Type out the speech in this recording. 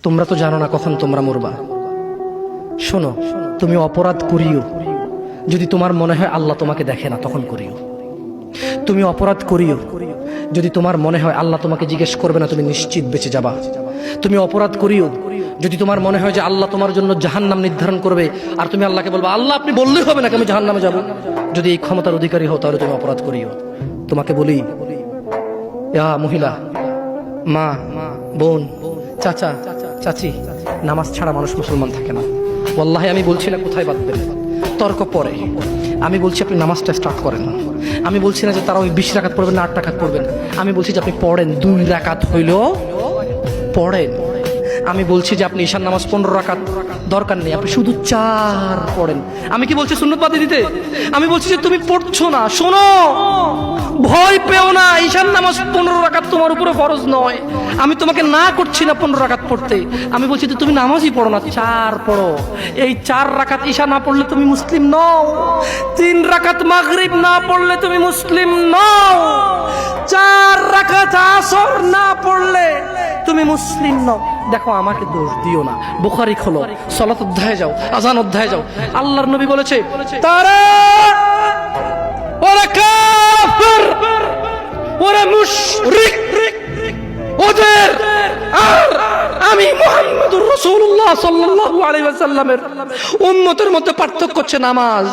তোমরা তো জানো না কখন তোমরা মরবা। শোনো, তুমি অপরাধ করিও যদি তোমার মনে হয় আল্লাহ তোমাকে দেখে না, তখন করিও। তুমি অপরাধ করিও যদি তোমার মনে হয় আল্লাহ তোমাকে জিজ্ঞেস করবে না, তুমি নিশ্চিত বেঁচে যাবা। তুমি অপরাধ করিও যদি তোমার মনে হয় যে আল্লাহ তোমার জন্য জাহান্নাম নির্ধারণ করবে, আর তুমি আল্লাহকে বলবা আল্লাহ আপনি বললেই হবে নাকি আমি জাহান্নামে যাব। যদি এই ক্ষমতার অধিকারী হও তাহলে তুমি অপরাধ করিও। তোমাকে বলি, মহিলা, মা, বোন, চাচা, চাচি, নামাজ ছাড়া মানুষ মুসলমান থাকে না। ওয়াল্লাহি আমি বলছি না কোথায় বাঁধবেন, তর্ক পরে। আমি বলছি আপনি নামাজটা স্টার্ট করেন। আমি বলছি না যে তারা ওই 20 রাকাত পড়বেন না 8 রাকাত পড়বেন। আমি বলছি যে আপনি পড়েন, 2 রাকাত হইলেও পড়েন। আমি বলছি যে আপনি ঈশার নামাজ 15 রাকাত দরকার নেই, আপনি শুধু 4 পড়েন। আমি কি বলছি সুন্নত বাদ দিতে? আমি বলছি যে তুমি পড়ছো না, শোনো, ভয় পেও না, ঈশার নামাজ 15 রাকাত তোমার উপরে ফরজ নয়। আমি তোমাকে না করছি না 15 রাকাত পড়তে। আমি বলছি যে তুমি নামাজই পড়ো না, 4 পড়ো। এই 4 রাকাত ঈশা না পড়লে তুমি মুসলিম নও। 3 রাকাত মাগরিব না পড়লে তুমি মুসলিম নও। 4 রাকাত আসর না পড়লে তুমি মুসলিম নও। দেখো, আমাকে দোষ দিও না। বুখারী খোলো, সালাত অধ্যায়ে যাও, আযান অধ্যায়ে যাও। আল্লাহর নবী বলেছে তারা ওরা কাফির, ওরা মুশরিক, ওদের আর আমি মুহাম্মদুর রাসূলুল্লাহ সাল্লাল্লাহু আলাইহি ওয়াসাল্লামের উম্মতের মধ্যে পার্থক্য হচ্ছে নামাজ।